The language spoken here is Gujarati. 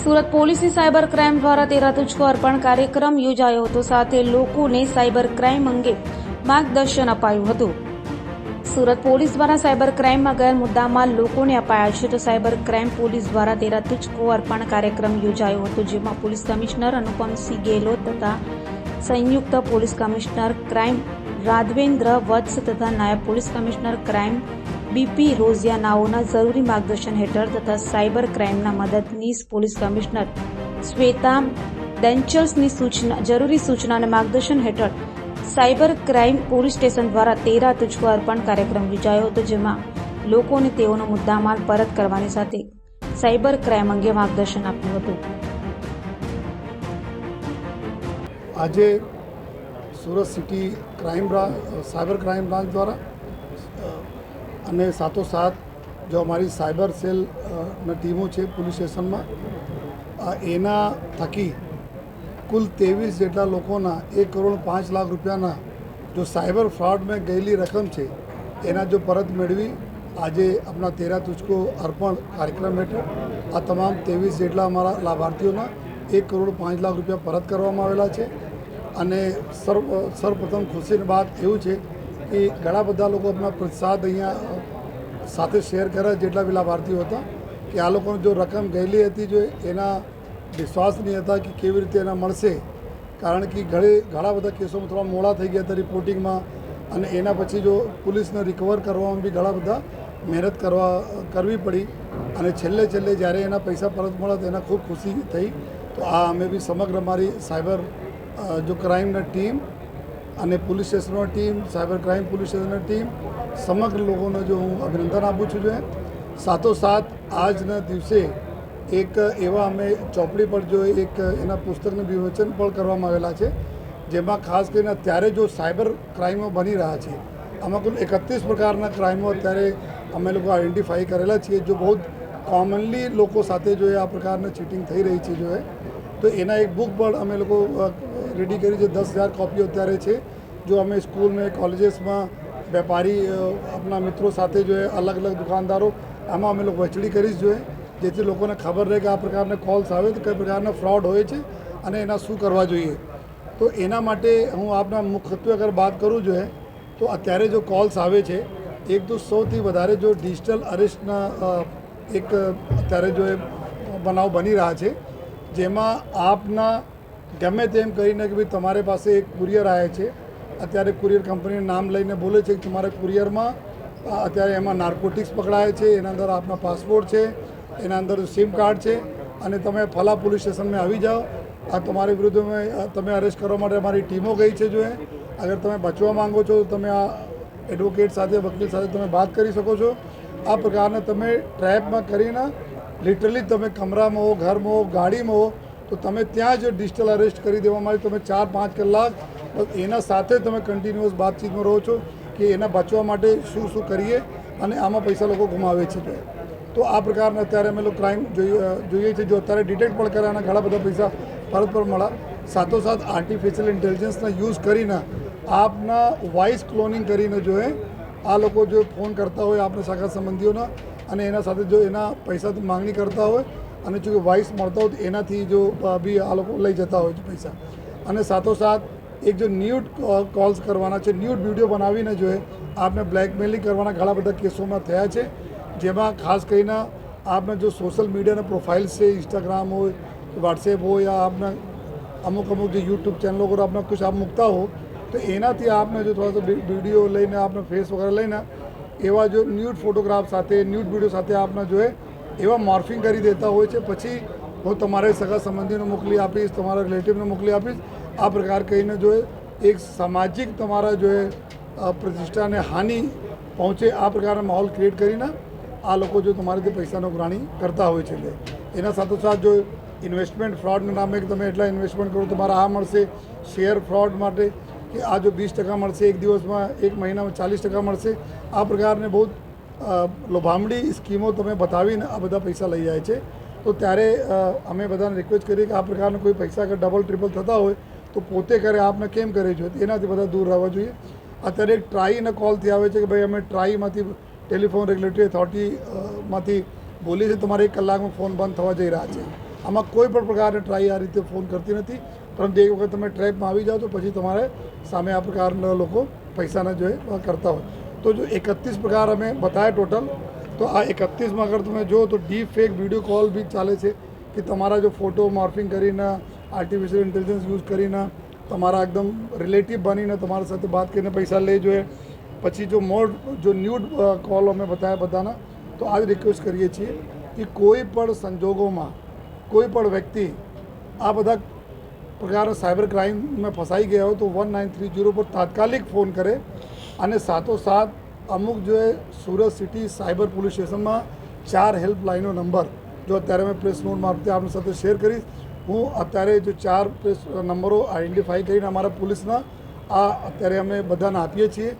સુરત પોલીસની સાયબર ક્રાઇમ દ્વારા 13 તુચકો અર્પણ કાર્યક્રમ યોજાયો હતો. સાથે લોકોને સાયબર ક્રાઇમ અંગે માર્ગદર્શન અપાયું હતું. સુરત પોલીસ દ્વારા સાયબર ક્રાઇમમાં ગયેલ મુદ્દામાલ લોકોને અપાયા છે. તો સાયબર ક્રાઇમ પોલીસ દ્વારા 13 તુચકો અર્પણ કાર્યક્રમ યોજાયો હતો, જેમાં પોલીસ કમિશનર અનુપમસિંહ ગેહલોત તથા સંયુક્ત પોલીસ કમિશનર ક્રાઇમ રાઘવેન્દ્ર વત્સ તથા નાયબ પોલીસ કમિશનર ક્રાઇમ બીપી રોઝિયાનાઓના જરૂરી માર્ગદર્શન હેઠળ તથા સાયબર ક્રાઇમના મદદનીશ પોલીસ કમિશનર શ્વેતા ડેન્ચલ્સની જરૂરી સૂચના અને માર્ગદર્શન હેઠળ સાયબર ક્રાઇમ પોલીસ સ્ટેશન દ્વારા 13 તુચકો અર્પણ કાર્યક્રમ યોજાયો હતો, જેમાં લોકોને તેઓનો મુદ્દામાલ પરત કરવાની સાથે સાયબર ક્રાઇમ અંગે માર્ગદર્શન આપ્યું હતું. આજે सूरत सिटी साइबर क्राइम ब्रांच द्वारा અને સાથોસાથ જો અમારી સાયબર સેલ ના ટીમો છે પોલીસ સ્ટેશનમાં, એના થકી કુલ 23 જેટલા લોકોના 1,05,00,000 રૂપિયાના જો સાયબર ફ્રોડમાં ગયેલી રકમ છે એના જો પરત મેળવી આજે આપણા 13 તુચકો અર્પણ કાર્યક્રમ હેઠળ આ તમામ 23 જેટલા અમારા લાભાર્થીઓના 1,05,00,000 રૂપિયા પરત કરવામાં આવેલા છે. અને સર્વપ્રથમ ખુશીની વાત એવું છે કે ઘણા બધા લોકો આપણા પ્રસાદ અહીંયા સાથે શેર કર્યા, જેટલા બી લાભાર્થીઓ હતા, કે આ લોકોને જો રકમ ગયેલી હતી જો એના વિશ્વાસ નહીં હતા કે કેવી રીતે એના મળશે, કારણ કે ઘણા બધા કેસોમાં થોડા મોડા થઈ ગયા હતા રિપોર્ટિંગમાં, અને એના પછી જો પોલીસને રિકવર કરવામાં બી ઘણા બધા મહેનત કરવી પડી, અને છેલ્લે જ્યારે એના પૈસા પરત મળ્યા તો એના ખૂબ ખુશી થઈ. તો આ અમે બી સમગ્ર અમારી સાયબર जो क्राइमना टीम અને પોલીસ સ્ટેશનની ટીમ, સાયબર ક્રાઇમ પોલીસ સ્ટેશનની ટીમ, સમગ્ર લોકોને જો હું અભિનંદન આપું છું. સાથોસાથ આજના દિવસે એક એવા અમે ચોપડી પર જો એક એના પુસ્તકનું વિવેચન પણ કરવામાં આવેલા છે, જેમાં ખાસ કરીને અત્યારે જો સાયબર ક્રાઇમો બની રહ્યા છે, આમાં કુલ 31 પ્રકારના ક્રાઇમો અત્યારે અમે લોકો આઈડેન્ટિફાઈ કરેલા છીએ, જો બહુ કોમનલી લોકો સાથે જો આ પ્રકારની ચીટિંગ થઈ રહી છે જો તો એના એક બુક પણ અમે લોકો રેડી કરી છે. 10,000 કોપીઓ અત્યારે છે. જો અમે સ્કૂલમાં, કોલેજીસમાં, વેપારી આપણા મિત્રો સાથે જો અલગ દુકાનદારો, આમાં અમે લોકો વહેંચણી કરીશ જોઈએ, જેથી લોકોને ખબર રહે કે આ પ્રકારના કોલ્સ આવે તો કઈ પ્રકારના ફ્રોડ હોય છે અને એના શું કરવા જોઈએ. તો એના માટે હું આપના મુખ્યત્વે અગર વાત કરું જોઈએ તો અત્યારે જો કોલ્સ આવે છે, એક તો સૌથી વધારે જો ડિજિટલ અરેસ્ટના એક અત્યારે જો બનાવ બની રહ્યા છે, જેમાં આપના ગમે તેમ કરીને કે ભાઈ તમારી પાસે એક કુરિયર આવે છે, અત્યારે કુરિયર કંપનીનું નામ લઈને બોલે છે કે તમારા કુરિયરમાં અત્યારે એમાં નાર્કોટિક્સ પકડાય છે, એના અંદર આપના પાસપોર્ટ છે, એના અંદર સિમ કાર્ડ છે, અને તમે ફલા પોલીસ સ્ટેશનમાં આવી જાઓ, આ તમારી વિરુદ્ધ તમે અરેસ્ટ કરવા માટે અમારી ટીમો ગઈ છે. જો અગર તમે બચવા માંગો છો તો તમે આ એડવોકેટ સાથે, વકીલ સાથે તમે વાત કરી શકો છો. આ પ્રકારના તમે ટ્રેપમાં કરીને લિટરલી તમે કમરામાં હો, ઘરમાં હો, ગાડીમાં હો, તો તમે ત્યાં જ ડિજિટલ અરેસ્ટ કરી દેવામાં આવે. તમે 4-5 કલાક એના સાથે તમે કન્ટિન્યુઅસ બાતચીતમાં રહો છો કે એના બચવા માટે શું કરીએ, અને આમાં પૈસા લોકો ગુમાવે છે. તો આ પ્રકારના અત્યારે અમે લોકો ક્રાઇમ જોઈએ છે, જો અત્યારે ડિટેક્ટ પણ કરે અને ઘણા બધા પૈસા પરત પણ મળ્યા. સાથોસાથ આર્ટિફિશિયલ ઇન્ટેલિજન્સના યુઝ કરીને આપના વોઇસ ક્લોનિંગ કરીને જો આ લોકો જો ફોન કરતા હોય આપણા સગા સંબંધીઓના, અને એના સાથે જો એના પૈસા માંગણી કરતા હોય અને જો વોઇસ મળતા હોય તો એનાથી જો બી આ લોકો લઈ જતા હોય છે પૈસા. અને સાથોસાથ એક જો ન્યૂડ કોલ્સ કરવાના છે, ન્યૂડ વિડીયો બનાવીને જો આપને બ્લેકમેલિંગ કરવાના ઘણા બધા કેસોમાં થયા છે, જેમાં ખાસ કરીને આપને જો સોશિયલ મીડિયાના પ્રોફાઇલ્સ છે, ઇન્સ્ટાગ્રામ હોય, વોટ્સએપ હોય, યા આપના અમુક જે યુટ્યુબ ચેનલો પર આપને કુછ આપ મૂકતા હો, તો એનાથી આપને જો થોડા વિડીયો લઈને આપને ફેસ વગેરે લઈને એવા જો ન્યૂડ ફોટોગ્રાફ સાથે, ન્યૂડ વિડીયો સાથે આપને જો એવા મોર્ફિંગ કરી દેતા હોય છે. પછી હું તમારે સગા સંબંધીને મોકલી આપીશ, તમારા રિલેટિવને મોકલી આપીશ, આ પ્રકાર કહીને જો એક સામાજિક તમારા જો પ્રતિષ્ઠાને હાનિ પહોંચે આ પ્રકારના માહોલ ક્રિએટ કરીને આ લોકો જો તમારેથી પૈસાનો ઉઘરાણી કરતા હોય છે. એના સાથોસાથ જો ઇન્વેસ્ટમેન્ટ ફ્રોડના નામે કે તમે એટલા ઇન્વેસ્ટમેન્ટ કરો તમારે આ મળશે, શેર ફ્રોડ માટે કે આ જો 20% મળશે, એક દિવસમાં, એક મહિનામાં 40% મળશે, આ પ્રકારને બહુ લોભામણી સ્કીમો તમે બતાવીને આ બધા પૈસા લઈ જાય છે. તો ત્યારે અમે બધાને રિક્વેસ્ટ કરીએ કે આ પ્રકારના કોઈ પૈસા અગર ડબલ ટ્રિપલ થતા હોય તો પોતે કરે, આપને કેમ કરે છે, એનાથી બધા દૂર રહેવા જોઈએ. અત્યારે એક ટ્રાઈના કોલથી આવે છે કે ભાઈ અમે ટ્રાઈમાંથી ટેલિફોન રેગ્યુલેટરી ઓથોરિટીમાંથી બોલીએ છીએ, તમારે 1 કલાકમાં ફોન બંધ થવા જઈ રહ્યા છે. આમાં કોઈ પણ પ્રકારની ટ્રાય આ રીતે ફોન કરતી નથી, પરંતુ એક વખત તમે ટ્રેપમાં આવી જાઓ તો પછી તમારે સામે આ પ્રકારના લોકો પૈસાના જો કરતા હોય. તો જો 31 પ્રકાર અમે બતાવ્યા ટોટલ, તો આ 31માં અગર તમે જુઓ તો ડીપ ફેક વિડીયો કોલ બી ચાલે છે કે તમારા જો ફોટો મોર્ફિંગ કરીને આર્ટિફિશિયલ ઇન્ટેલિજન્સ યુઝ કરીને તમારા એકદમ રિલેટિવ બનીને તમારા સાથે વાત કરીને પૈસા લઈ જોઈએ. પછી જો ન્યૂડ કોલ અમે બતાવ્યા બધાના, તો આ જ રિક્વેસ્ટ કરીએ છીએ કે કોઈ પણ સંજોગોમાં કોઈ પણ વ્યક્તિ આ બધા પ્રકારના સાયબર ક્રાઇમમાં ફસાઈ ગયા હોય તો 1930 પર તાત્કાલિક ફોન કરે. અને સાથોસાથ અમુક જો સુરત સિટી સાયબર પોલીસ સ્ટેશનમાં 4 હેલ્પલાઇનનો નંબર જો અત્યારે મેં પ્રેસ નોટ મારફતે આપણી સાથે શેર કરીશ. હું અત્યારે જો 4 પ્રેસ નંબરો આઈડેન્ટિફાઈ કરીને અમારા પોલીસના આ અત્યારે અમે બધાને આપીએ છીએ.